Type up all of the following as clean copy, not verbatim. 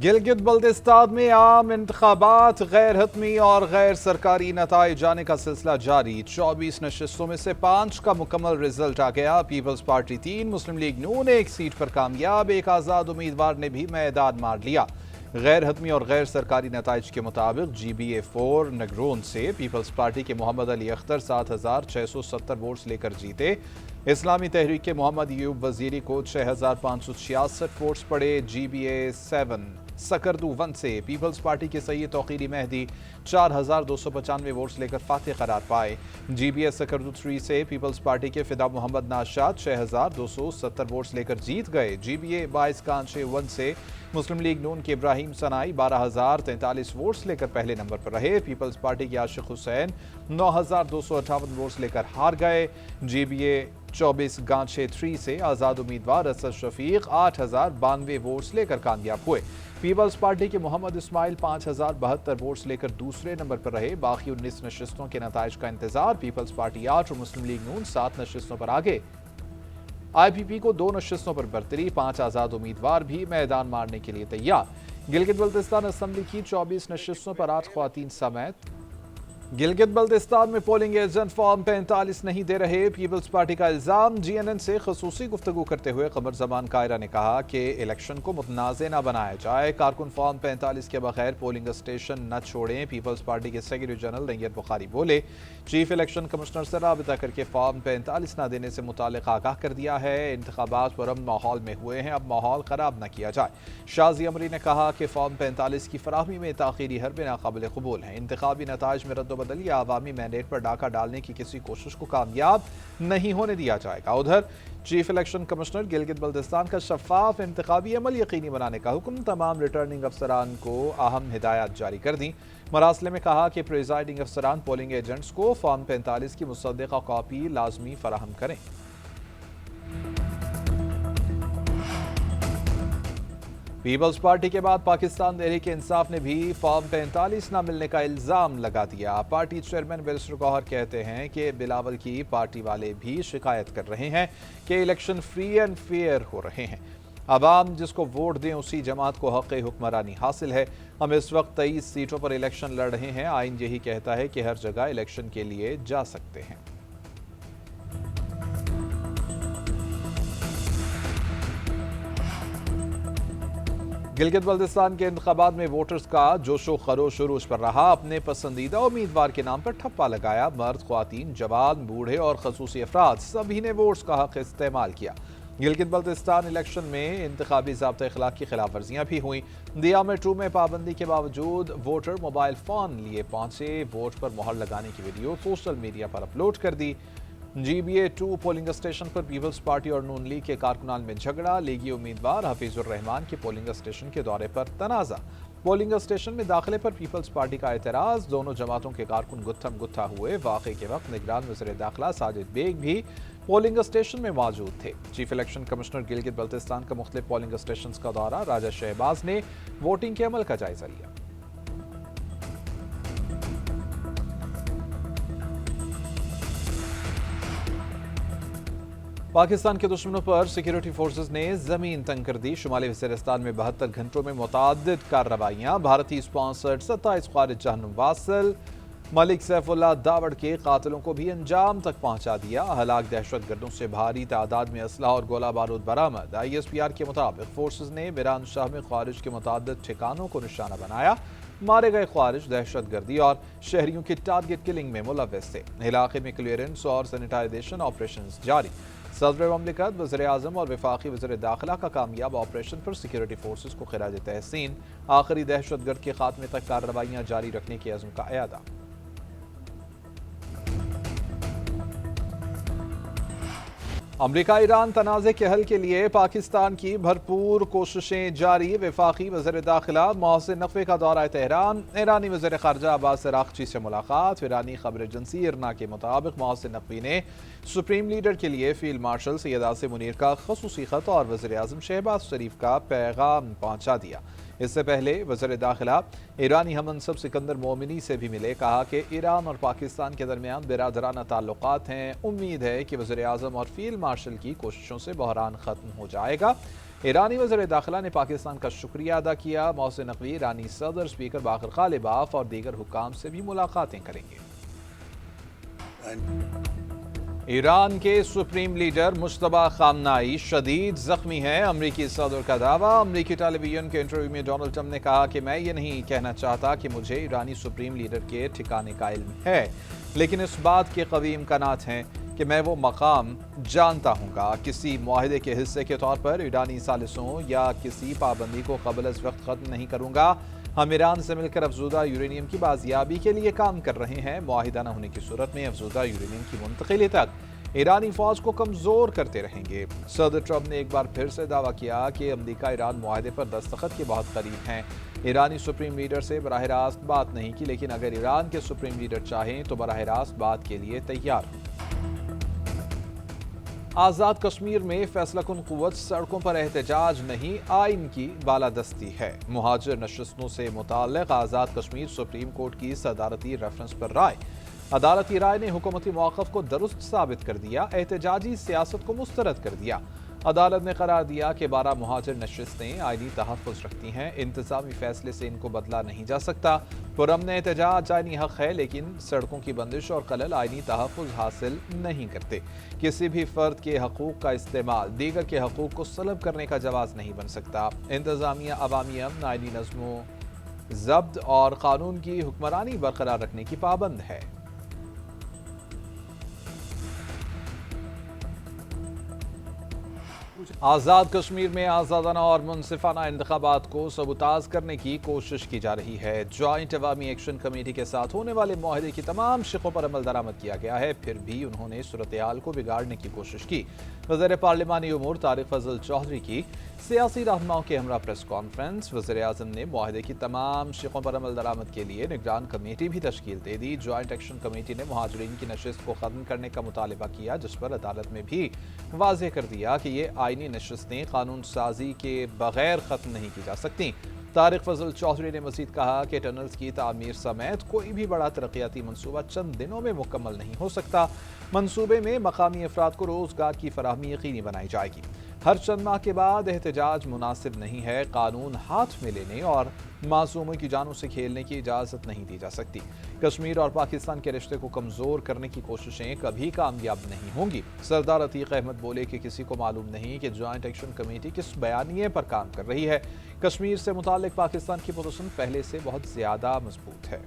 गिलगित बल्तिस्तान में आम इंतखाबात गैर हतमी और गैर सरकारी नताइज जाने का सिलसिला जारी। 24 नशिस्तों में से 5 का मुकम्मल रिजल्ट आ गया। पीपल्स पार्टी 3, मुस्लिम लीग नून 1 सीट पर कामयाब। एक आज़ाद उम्मीदवार ने भी मैदान मार लिया। गैर हतमी और गैर सरकारी नताइज के मुताबिक GBA 4 नगरोन से पीपल्स पार्टी के मोहम्मद अली अख्तर 7,670 वोट्स लेकर जीते। इस्लामी तहरीक के मोहम्मद यूब वजीरी को 6,566 वोट्स पड़े। GBA 7 सकरदू 1 से पीपल्स पार्टी के सैयद तौकीरी मेहदी 4,295 वोट्स लेकर फातेह करार पाए। GBA सकरदू 3 से पीपल्स पार्टी के फिदा मोहम्मद नाशाद 6,270 वोट्स लेकर जीत गए। GBA 22 कांचे 1 से मुस्लिम लीग नून के इब्राहिम सनाई 12,043 वोट्स लेकर पहले नंबर पर रहे। पीपल्स पार्टी के आशिक हुसैन 9,258 वोट्स लेकर हार गए। GBA 24 गांचे 3 से आज़ाद उम्मीदवार असद शफीक 8,092 वोट्स लेकर कामयाब हुए। पीपल्स पार्टी के मोहम्मद इस्माइल 5,072 वोट्स लेकर दूसरे नंबर पर रहे। बाकी 19 नशिस्तों के नताइज का इंतजार। पीपल्स पार्टी 8 और मुस्लिम लीग नून 7 नशिस्तों पर आगे। IPP को 2 नशिस्तों पर बरतरी। 5 आज़ाद उम्मीदवार भी मैदान मारने के लिए तैयार। गिलगित बल्तिस्तान असम्बली की 24 नशिस्तों पर 8 ख्वातीन समेत। गिलगित बल्तिस्तान में पोलिंग एजेंट फॉर्म 45 नहीं दे रहे, पीपल्स पार्टी का इल्जाम। GNN से खसूसी गुफ्तगू करते हुए कमर जमान कायरा ने कहा कि इलेक्शन को मुतनाज़ न बनाया जाए। कारकुन फॉर्म 45 के बगैर पोलिंग स्टेशन न छोड़ें। पीपल्स पार्टी के सेक्रेटरी जनरल रंगीत बुखारी बोले, चीफ इलेक्शन कमिश्नर से राबिता करके फॉर्म 45 न देने से मुतालिक आगाह कर दिया है। इंतखाबात पुरअमन माहौल में हुए हैं, अब माहौल खराब न किया जाए। शाजी अमरी ने कहा कि फॉर्म 45 की फराहमी में ताखीरी हरबे नाकाबिल कबूल है। इंतखाबी नताइज में रद्द या अवामी मैंडेट पर डाका डालने की किसी कोशिश को कामयाब नहीं होने दिया जाएगा। उधर chief election commissioner Gilgit Baltistan का शफाफ इंतखाबी अमल यकीनी बनाने का हुक्म। तमाम रिटर्निंग अफसरान को अहम हिदायत जारी कर दी। मरासले में कहा कि प्रिजाइडिंग अफसरान पोलिंग एजेंट्स को फॉर्म 45 की मुसद्दक़ा कॉपी लाजमी फराहम करें। पीपल्स पार्टी के बाद पाकिस्तान तहरीक इंसाफ ने भी फॉर्म 45 न मिलने का इल्जाम लगा दिया। पार्टी चेयरमैन बैरिस्टर गौहर कहते हैं कि बिलावल की पार्टी वाले भी शिकायत कर रहे हैं कि इलेक्शन फ्री एंड फेयर हो रहे हैं। अवाम जिसको वोट दें उसी जमात को हक़ हुक्मरानी हासिल है। हम इस वक्त 23 सीटों पर इलेक्शन लड़ रहे हैं। आइन यही कहता है कि हर जगह इलेक्शन के लिए जा सकते हैं। गिलगित बल्तिस्तान के इंतखाबात में वोटर्स का जोशो खरोश उरूज पर रहा। अपने पसंदीदा उम्मीदवार के नाम पर ठप्पा लगाया। मर्द, ख्वातीन, जवान, बूढ़े और खसूसी अफराद सभी ने वोट्स का हक इस्तेमाल किया। गिलगित बल्तिस्तान इलेक्शन में इंतखाबी ज़ाब्ता इखलाक की खिलाफ वर्जियाँ भी हुई। दिया मेट्रो में पाबंदी के बावजूद वोटर मोबाइल फ़ोन लिए पहुंचे। वोट पर मुहर लगाने की वीडियो सोशल मीडिया पर अपलोड कर दी। GBA 2 पोलिंग स्टेशन पर पीपल्स पार्टी और नून लीग के कारकुनान में झगड़ा। लीगी उम्मीदवार हफीजुर रहमान के पोलिंग स्टेशन के दौरे पर तनाज़ा। पोलिंग स्टेशन में दाखिले पर पीपल्स पार्टी का एतराज़। दोनों जमातों के कारकुन गुत्थम गुत्था हुए। वाक़े के वक्त निगरान वज़ीर दाखिला साजिद बेग भी पोलिंग स्टेशन में मौजूद थे। Chief election commissioner Gilgit Baltistan का मुख्तलिफ पोलिंग स्टेशन का दौरा। राजा शहबाज ने वोटिंग के अमल का जायजा लिया। पाकिस्तान के दुश्मनों पर सिक्योरिटी फोर्सेस ने जमीन तंग कर दी। शुमाली वज़ीरिस्तान में 72 घंटों में मुतअद्दिद कार्रवाइयाँ। भारतीय स्पॉन्सर्ड 27 ख़ारिज जहन्नुम वासिल। मलिक सैफुल्लाह दावड़ के कातिलों को भी अंजाम तक पहुंचा दिया। हलाक दहशतगर्दों से भारी तादाद में असलहा और गोला बारूद बरामद। ISPR के मुताबिक फोर्सेस ने बिरान शाह में ख़ारिज के मुतअद्दिद ठिकानों को निशाना बनाया। मारे गए ख़ारिज दहशतगर्दी और शहरियों की टारगेट किलिंग में मुलव्वस थे। इलाके में क्लियरेंस और सैनिटाइजेशन ऑपरेशन जारी। सदर ममलिकत, वज़ीर आज़म और वफाकी वज़ीर दाखिला का कामयाब ऑपरेशन पर सिक्योरिटी फोर्सेस को खिराज तहसीन। आखिरी दहशतगर्द के खात्मे तक कार्रवाइयाँ जारी रखने के अज़्म का अयादा। अमरीका ईरान तनाज़े के हल के लिए पाकिस्तान की भरपूर कोशिशें जारी। वफाकी वज़ीर दाखिला मोहसिन नकवी का दौरा तेहरान। ईरानी वज़ीर ख़ारजा अब्बास अराग़ची से मुलाकात। ईरानी खबर एजेंसी इरना के मुताबिक मोहसिन नकवी ने सुप्रीम लीडर के लिए फील्ड मार्शल सैयद आसिम मुनीर का ख़ुसूसी ख़त और वज़ीर आज़म शहबाज शरीफ का पैगाम पहुँचा दिया। اس سے پہلے وزیر داخلہ ایرانی ہم منصب سکندر مومنی سے بھی ملے، کہا کہ ایران اور پاکستان کے درمیان برادرانہ تعلقات ہیں، امید ہے کہ وزیر اعظم اور فیلڈ مارشل کی کوششوں سے بحران ختم ہو جائے گا۔ ایرانی وزیر داخلہ نے پاکستان کا شکریہ ادا کیا۔ محسن نقوی ایرانی صدر اسپیکر باقر غالباف اور دیگر حکام سے بھی ملاقاتیں کریں گے۔ ایران کے سپریم لیڈر مجتبی خامنائی شدید زخمی ہیں۔ امریکی صدر کا دعویٰ۔ امریکی ٹیلی ویژن کے انٹرویو میں ڈونلڈ ٹرمپ نے کہا کہ میں یہ نہیں کہنا چاہتا کہ مجھے ایرانی سپریم لیڈر کے ٹھکانے کا علم ہے، لیکن اس بات کے قوی امکانات ہیں کہ میں وہ مقام جانتا ہوں گا۔ کسی معاہدے کے حصے کے طور پر ایرانی ثالثوں یا کسی پابندی کو قبل از وقت ختم نہیں کروں گا۔ ہم ایران سے مل کر افزودہ یورینیم کی بازیابی کے لیے کام کر رہے ہیں۔ معاہدہ نہ ہونے کی صورت میں افزودہ یورینیم کی منتقلی تک ایرانی فوج کو کمزور کرتے رہیں گے۔ صدر ٹرمپ نے ایک بار پھر سے دعویٰ کیا کہ امریکہ ایران معاہدے پر دستخط کے بہت قریب ہیں۔ ایرانی سپریم لیڈر سے براہ راست بات نہیں کی، لیکن اگر ایران کے سپریم لیڈر چاہیں تو براہ راست بات کے لیے تیار ہوں۔ آزاد کشمیر میں فیصلہ کن قوت سڑکوں پر احتجاج نہیں، آئین کی بالادستی ہے۔ مہاجر نشستوں سے متعلق آزاد کشمیر سپریم کورٹ کی صدارتی ریفرنس پر رائے۔ عدالتی رائے نے حکومتی موقف کو درست ثابت کر دیا، احتجاجی سیاست کو مسترد کر دیا۔ عدالت نے قرار دیا کہ 12 مہاجر نشستیں آئینی تحفظ رکھتی ہیں، انتظامی فیصلے سے ان کو بدلا نہیں جا سکتا۔ پرامن احتجاج آئینی حق ہے، لیکن سڑکوں کی بندش اور خلل آئینی تحفظ حاصل نہیں کرتے۔ کسی بھی فرد کے حقوق کا استعمال دیگر کے حقوق کو سلب کرنے کا جواز نہیں بن سکتا۔ انتظامیہ عوامی امن، آئینی نظم و ضبط اور قانون کی حکمرانی برقرار رکھنے کی پابند ہے۔ آزاد کشمیر میں آزادانہ اور منصفانہ انتخابات کو سبوتاژ کرنے کی کوشش کی جا رہی ہے۔ جوائنٹ عوامی ایکشن کمیٹی کے ساتھ ہونے والے معاہدے کی تمام شقوں پر عمل درآمد کیا گیا ہے، پھر بھی انہوں نے صورتحال کو بگاڑنے کی کوشش کی۔ وزیر پارلیمانی امور طارق فضل چودھری کی سیاسی رہنماؤں کے ہمراہ پریس کانفرنس۔ وزیر اعظم نے معاہدے کی تمام شقوں پر عمل درآمد کے لیے نگران کمیٹی بھی تشکیل دے دی۔ جوائنٹ ایکشن کمیٹی نے مہاجرین کی نشست کو ختم کرنے کا مطالبہ کیا، جس پر عدالت میں بھی واضح کر دیا کہ یہ آئینی نشستیں قانون سازی کے بغیر ختم نہیں کی جا سکتی۔ طارق فضل چودھری نے مزید کہا کہ ٹنلز کی تعمیر سمیت کوئی بھی بڑا ترقیاتی منصوبہ چند دنوں میں مکمل نہیں ہو سکتا۔ منصوبے میں مقامی افراد کو روزگار کی فراہمی یقینی بنائی جائے گی۔ ہر چند ماہ کے بعد احتجاج مناسب نہیں ہے۔ قانون ہاتھ میں لینے اور معصوموں کی جانوں سے کھیلنے کی اجازت نہیں دی جا سکتی۔ کشمیر اور پاکستان کے رشتے کو کمزور کرنے کی کوششیں کبھی کامیاب نہیں ہوں گی۔ سردار عتیق احمد بولے کہ کسی کو معلوم نہیں کہ جوائنٹ ایکشن کمیٹی کس بیانیے پر کام کر رہی ہے۔ کشمیر سے متعلق پاکستان کی پوزیشن پہلے سے بہت زیادہ مضبوط ہے۔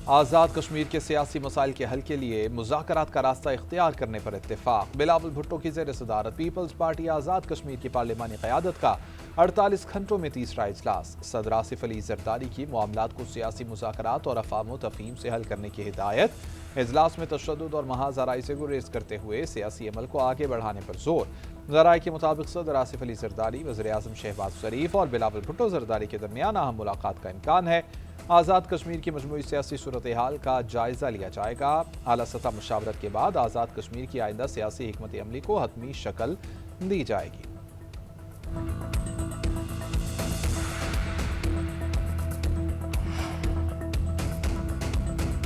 آزاد کشمیر کے سیاسی مسائل کے حل کے لیے مذاکرات کا راستہ اختیار کرنے پر اتفاق۔ بلاول بھٹو کی زیر صدارت پیپلز پارٹی آزاد کشمیر کی پارلیمانی قیادت کا 48 گھنٹوں میں تیسرا اجلاس۔ صدر آصف علی زرداری کی معاملات کو سیاسی مذاکرات اور افہام و تفہیم سے حل کرنے کی ہدایت۔ اجلاس میں تشدد اور محاذ آرائی سے گریز کرتے ہوئے سیاسی عمل کو آگے بڑھانے پر زور۔ ذرائع کے مطابق صدر آصف علی زرداری، وزیر اعظم شہباز شریف اور بلاول بھٹو زرداری کے درمیان اہم ملاقات کا امکان ہے۔ آزاد کشمیر کی مجموعی سیاسی صورتحال کا جائزہ لیا جائے گا۔ اعلیٰ سطح مشاورت کے بعد آزاد کشمیر کی آئندہ سیاسی حکمت عملی کو حتمی شکل دی جائے گی۔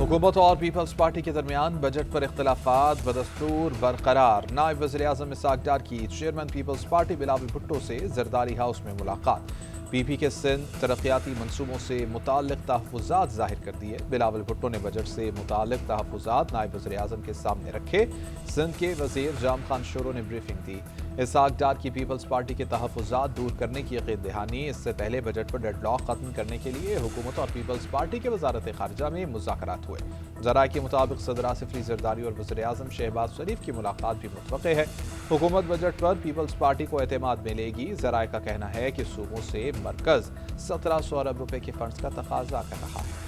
حکومت اور پیپلز پارٹی کے درمیان بجٹ پر اختلافات بدستور برقرار۔ نائب وزیر اعظم اسحاق ڈار کی چیئرمین پیپلز پارٹی بلاول بھٹو سے زرداری ہاؤس میں ملاقات۔ پی پی کے سندھ ترقیاتی منصوبوں سے متعلق تحفظات ظاہر کر دیے۔ بلاول بھٹو نے بجٹ سے متعلق تحفظات نائب وزیر اعظم کے سامنے رکھے۔ سندھ کے وزیر جام خان شورو نے بریفنگ دی۔ اسحاق ڈار کی پیپلز پارٹی کے تحفظات دور کرنے کی عقید دہانی۔ اس سے پہلے بجٹ پر ڈیڈ لاک ختم کرنے کے لیے حکومت اور پیپلز پارٹی کے وزارت خارجہ میں مذاکرات ہوئے۔ ذرائع کے مطابق صدر آصف علی زرداری اور وزیر اعظم شہباز شریف کی ملاقات بھی متوقع ہے۔ حکومت بجٹ پر پیپلز پارٹی کو اعتماد ملے گی۔ ذرائع کا کہنا ہے کہ صوبوں سے مرکز 1700 ارب روپے کے فنڈز کا تقاضا کر رہا ہے۔